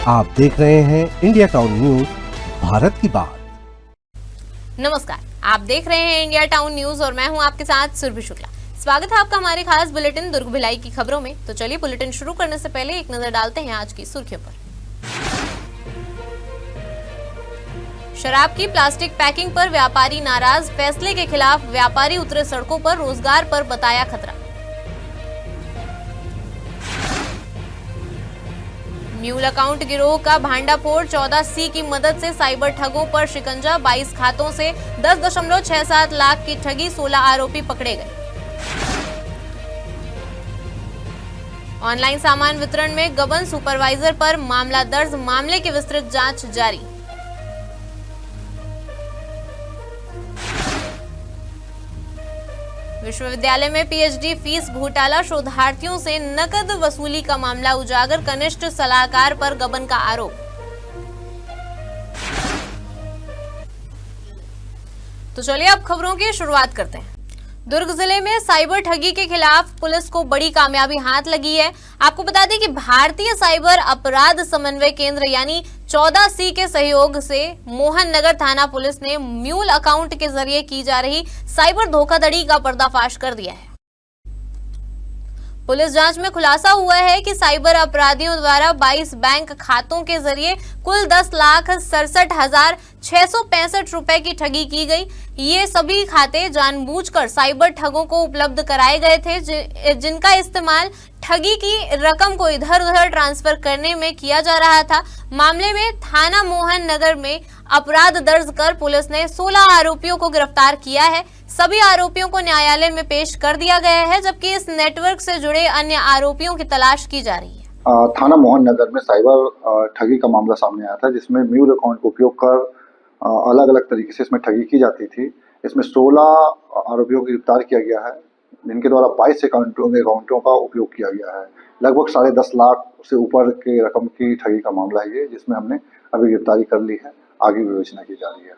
आप देख रहे हैं इंडिया टाउन न्यूज, भारत की बात। नमस्कार, आप देख रहे हैं इंडिया टाउन न्यूज और मैं हूं आपके साथ सुरभि शुक्ला। स्वागत है आपका हमारे खास बुलेटिन दुर्ग भिलाई की खबरों में। तो चलिए बुलेटिन शुरू करने से पहले एक नजर डालते हैं आज की सुर्खियों पर। शराब की प्लास्टिक पैकिंग पर व्यापारी नाराज, फैसले के खिलाफ व्यापारी उतरे सड़कों पर, रोजगार पर बताया खतरा। म्यूल अकाउंट गिरोह का भांडाफोड़, 14C की मदद से साइबर ठगों पर शिकंजा, 22 खातों से 10.67 लाख की ठगी, 16 आरोपी पकड़े गए। ऑनलाइन सामान वितरण में गबन, सुपरवाइजर पर मामला दर्ज, मामले की विस्तृत जांच जारी। विश्वविद्यालय में पीएचडी फीस घोटाला, शोधार्थियों से नकद वसूली का मामला उजागर, कनिष्ठ सलाहकार पर गबन का आरोप। तो चलिए अब खबरों की शुरुआत करते हैं। दुर्ग जिले में साइबर ठगी के खिलाफ पुलिस को बड़ी कामयाबी हाथ लगी है। आपको बता दें कि भारतीय साइबर अपराध समन्वय केंद्र यानी 14C के सहयोग से मोहन नगर थाना पुलिस ने म्यूल अकाउंट के जरिए की जा रही साइबर धोखाधड़ी का पर्दाफाश कर दिया है। पुलिस जांच में खुलासा हुआ है कि साइबर अपराधियों द्वारा 22 बैंक खातों के जरिए कुल 10,67,665 रुपए की ठगी की गई। ये सभी खाते जानबूझकर साइबर ठगों को उपलब्ध कराए गए थे, जिनका इस्तेमाल ठगी की रकम को इधर उधर ट्रांसफर करने में किया जा रहा था। मामले में थाना मोहन नगर में अपराध दर्ज कर पुलिस ने 16 आरोपियों को गिरफ्तार किया है। सभी आरोपियों को न्यायालय में पेश कर दिया गया है, जबकि इस नेटवर्क से जुड़े अन्य आरोपियों की तलाश की जा रही है। थाना मोहन नगर में साइबर ठगी का मामला सामने आया था, जिसमें म्यूल अकाउंट का उपयोग कर अलग अलग तरीके से इसमें ठगी की जाती थी। इसमें 16 आरोपियों को गिरफ्तार किया गया है, जिनके द्वारा 22 अकाउंटों का उपयोग किया गया है। लगभग 10.5 लाख से ऊपर के रकम की ठगी का मामला है ये, जिसमें हमने अभी गिरफ्तारी कर ली है, आगे विवेचना की जा रही है।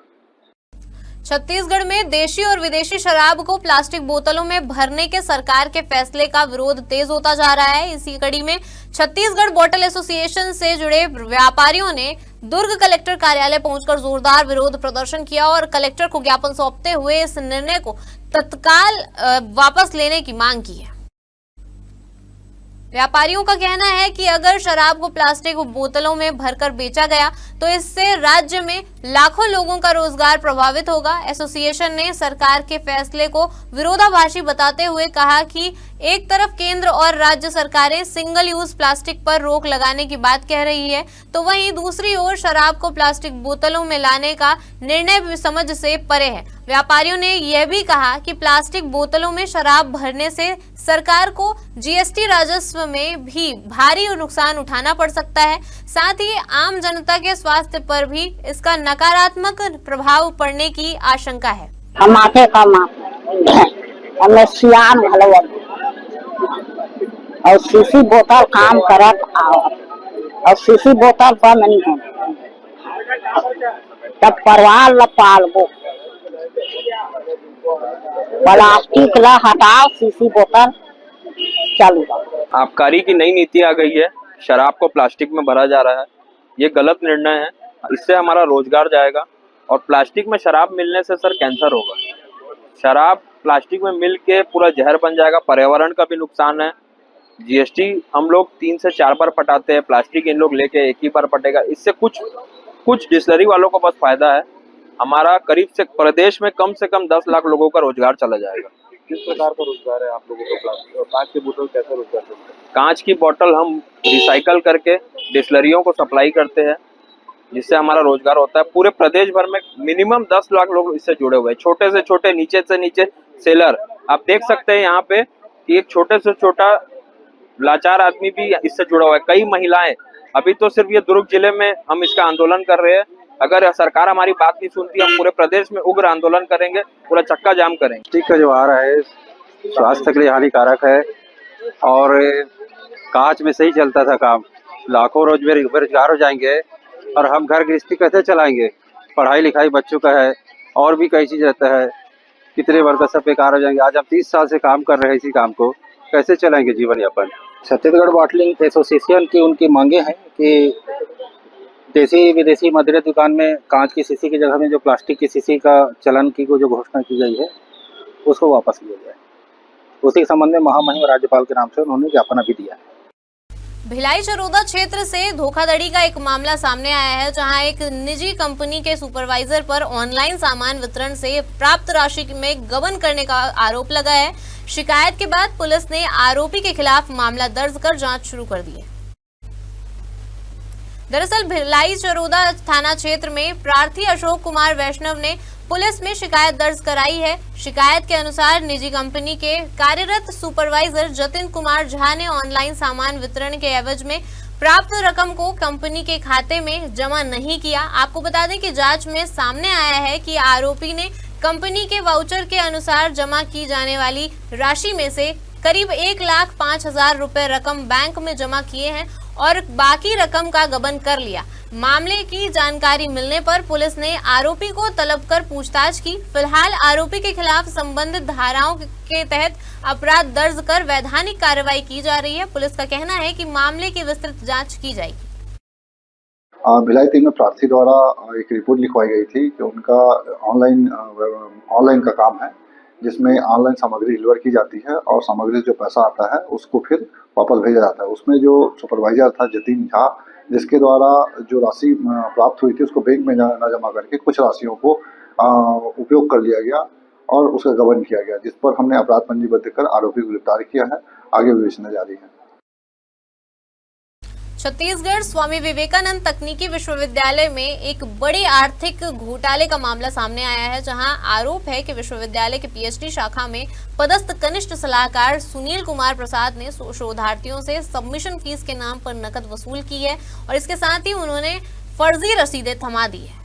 छत्तीसगढ़ में देशी और विदेशी शराब को प्लास्टिक बोतलों में भरने के सरकार के फैसले का विरोध तेज होता जा रहा है। इसी कड़ी में छत्तीसगढ़ बॉटल एसोसिएशन से जुड़े व्यापारियों ने दुर्ग कलेक्टर कार्यालय पहुंचकर जोरदार विरोध प्रदर्शन किया और कलेक्टर को ज्ञापन सौंपते हुए इस निर्णय को तत्काल वापस लेने की मांग की है। व्यापारियों का कहना है कि अगर शराब को प्लास्टिक बोतलों में भरकर बेचा गया तो इससे राज्य में लाखों लोगों का रोजगार प्रभावित होगा। एसोसिएशन ने सरकार के फैसले को विरोधाभासी बताते हुए कहा कि एक तरफ केंद्र और राज्य सरकारें सिंगल यूज प्लास्टिक पर रोक लगाने की बात कह रही है, तो वहीं दूसरी ओर शराब को प्लास्टिक बोतलों में लाने का निर्णय भी समझ से परे है। व्यापारियों ने यह भी कहा कि प्लास्टिक बोतलों में शराब भरने से सरकार को जीएसटी राजस्व में भी भारी नुकसान उठाना पड़ सकता है। साथ ही आम जनता के स्वास्थ्य पर भी इसका नकारात्मक प्रभाव पड़ने की आशंका है। हम माथे का हमें सियान भलो और शीशी बोतल काम करत और शीशी बोतल पर नहीं है, तब परिवार ला पालबो, प्लास्टिक ला हटाओ, शीशी बोतल चालू। आबकारी की नई नीति आ गई है, शराब को प्लास्टिक में भरा जा रहा है। ये गलत निर्णय है, इससे हमारा रोजगार जाएगा और प्लास्टिक में शराब मिलने से सर कैंसर होगा। शराब प्लास्टिक में मिल के पूरा जहर बन जाएगा, पर्यावरण का भी नुकसान है। जीएसटी हम लोग 3 से 4 बार पटाते हैं, प्लास्टिक इन लोग लेके एक ही बार पटेगा। इससे कुछ डिस्लरी वालों को बस फायदा है। हमारा करीब से प्रदेश में कम से कम 10 लाख लोगों का रोजगार चला जाएगा। किस प्रकार का रोजगार है आप लोगों का? प्लास्टिक और कांच की बोतल कैसा रोजगार चलता है? कांच की बोतल हम रिसाइकल करके डिस्लरियों को सप्लाई करते हैं, जिससे हमारा रोजगार होता है। पूरे प्रदेश भर में मिनिमम 10 लाख लोग इससे जुड़े हुए हैं, छोटे से छोटे, नीचे से नीचे सेलर। आप देख सकते हैं यहाँ पे कि एक छोटे से छोटा लाचार आदमी भी इससे जुड़ा हुआ है, कई महिलाएं। अभी तो सिर्फ ये दुर्ग जिले में हम इसका आंदोलन कर रहे हैं। अगर सरकार हमारी बात नहीं सुनती, हम पूरे प्रदेश में उग्र आंदोलन करेंगे, पूरा चक्का जाम करेंगे। प्लास्टिक का जो आ रहा है स्वास्थ्य के लिए हानिकारक है और कांच में सही चलता था काम, लाखों रोज बेरोजगार हो जाएंगे और हम घर गृहस्थी कैसे चलाएंगे? पढ़ाई लिखाई बच्चों का है और भी कई चीज रहता है, कितने वर्ग सब बेकार हो जाएंगे। आज हम 30 साल से काम कर रहे हैं इसी काम को, कैसे चलाएंगे जीवन यापन? छत्तीसगढ़ बॉटलिंग एसोसिएशन की उनकी मांगे हैं कि देसी विदेशी मदिरा दुकान में कांच की शीशी की जगह में जो प्लास्टिक की शीशी का चलन की को जो घोषणा की गई है उसको वापस लिया जाए। उसी के संबंध में महामहिम राज्यपाल के नाम से उन्होंने ज्ञापन भी दिया है। भिलाई चरोदा क्षेत्र से धोखाधड़ी का एक मामला सामने आया है, जहां एक निजी कंपनी के सुपरवाइजर पर ऑनलाइन सामान वितरण से प्राप्त राशि में गबन करने का आरोप लगा है। शिकायत के बाद पुलिस ने आरोपी के खिलाफ मामला दर्ज कर जांच शुरू कर दी है। दरअसल भिलाई चरोदा थाना क्षेत्र में प्रार्थी अशोक कुमार वैष्णव ने पुलिस में शिकायत दर्ज कराई है। शिकायत के अनुसार निजी कंपनी के कार्यरत सुपरवाइजर जतिन कुमार झा ने ऑनलाइन सामान वितरण के एवज में प्राप्त रकम को कंपनी के खाते में जमा नहीं किया। आपको बता दें कि जांच में सामने आया है कि आरोपी ने कंपनी के वाउचर के अनुसार जमा की जाने वाली राशि में से करीब 1,05,000 रुपए रकम बैंक में जमा किए हैं और बाकी रकम का गबन कर लिया। मामले की जानकारी मिलने पर पुलिस ने आरोपी को तलब कर पूछताछ की। फिलहाल आरोपी के खिलाफ संबंधित धाराओं के तहत अपराध दर्ज कर वैधानिक कार्रवाई की जा रही है। पुलिस का कहना है कि मामले की विस्तृत जांच की जाएगी। भिलाई 3 में प्रार्थी द्वारा एक रिपोर्ट लिखवाई गई थी कि उनका ऑनलाइन का काम है, जिसमें ऑनलाइन सामग्री डिलीवर की जाती है और सामग्री से जो पैसा आता है उसको फिर वापस भेजा जाता है। उसमें जो सुपरवाइजर था जतिन झा, जिसके द्वारा जो राशि प्राप्त हुई थी उसको बैंक में न जमा करके कुछ राशियों को उपयोग कर लिया गया और उसका गबन किया गया, जिस पर हमने अपराध पंजीबद्ध कर आरोपी को गिरफ्तार किया है। आगे विवेचना जारी है। छत्तीसगढ़ स्वामी विवेकानंद तकनीकी विश्वविद्यालय में एक बड़े आर्थिक घोटाले का मामला सामने आया है, जहां आरोप है कि विश्वविद्यालय के पीएचडी शाखा में पदस्थ कनिष्ठ सलाहकार सुनील कुमार प्रसाद ने शोधार्थियों से सबमिशन फीस के नाम पर नकद वसूल की है और इसके साथ ही उन्होंने फर्जी रसीदें थमा दी है।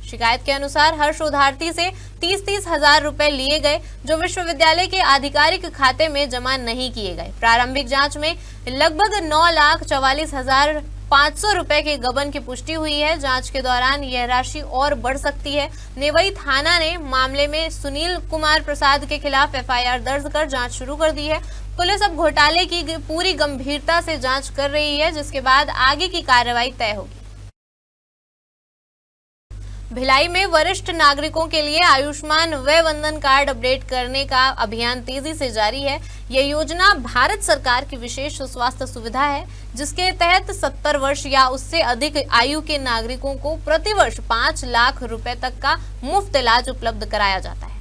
शिकायत के अनुसार हर शोधार्थी से 30-30 हजार रुपए लिए गए, जो विश्वविद्यालय के आधिकारिक खाते में जमा नहीं किए गए। प्रारंभिक जांच में लगभग 9,44,500 रुपए के गबन की पुष्टि हुई है। जांच के दौरान यह राशि और बढ़ सकती है। नेवई थाना ने मामले में सुनील कुमार प्रसाद के खिलाफ एफआईआर दर्ज कर जांच शुरू कर दी है। पुलिस अब घोटाले की पूरी गंभीरता से जांच कर रही है, जिसके बाद आगे की कार्रवाई तय होगी। भिलाई में वरिष्ठ नागरिकों के लिए आयुष्मान वय वंदन कार्ड अपडेट करने का अभियान तेजी से जारी है। यह योजना भारत सरकार की विशेष स्वास्थ्य सुविधा है, जिसके तहत 70 वर्ष या उससे अधिक आयु के नागरिकों को प्रतिवर्ष 5 लाख रुपए तक का मुफ्त इलाज उपलब्ध कराया जाता है।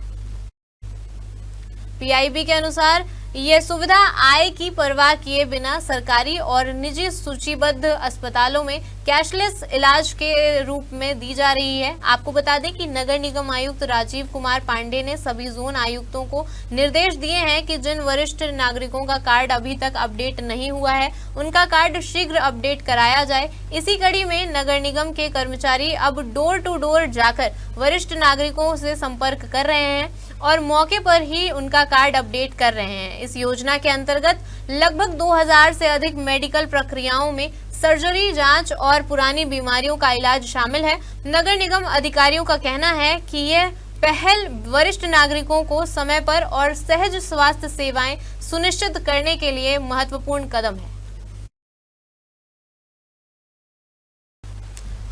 पीआईबी के अनुसार यह सुविधा आय की परवाह किए बिना सरकारी और निजी सूचीबद्ध अस्पतालों में कैशलेस इलाज के रूप में दी जा रही है। आपको बता दें कि नगर निगम आयुक्त राजीव कुमार पांडे ने सभी जोन आयुक्तों को निर्देश दिए हैं कि जिन वरिष्ठ नागरिकों का कार्ड अभी तक अपडेट नहीं हुआ है, उनका कार्ड शीघ्र अपडेट कराया जाए। इसी कड़ी में नगर निगम के कर्मचारी अब डोर टू डोर जाकर वरिष्ठ नागरिकों से संपर्क कर रहे हैं और मौके पर ही उनका कार्ड अपडेट कर रहे हैं। इस योजना के अंतर्गत लगभग 2000 से अधिक मेडिकल प्रक्रियाओं में सर्जरी, जांच और पुरानी बीमारियों का इलाज शामिल है। नगर निगम अधिकारियों का कहना है कि यह पहल वरिष्ठ नागरिकों को समय पर और सहज स्वास्थ्य सेवाएं सुनिश्चित करने के लिए महत्वपूर्ण कदम है।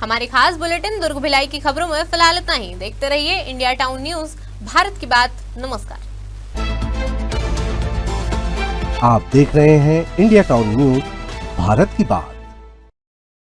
हमारे खास बुलेटिन दुर्ग भिलाई की खबरों में फिलहाल इतना ही। देखते रहिए इंडिया टाउन न्यूज, भारत की बात। नमस्कार। आप देख रहे हैं इंडिया टाउन न्यूज, भारत की बात।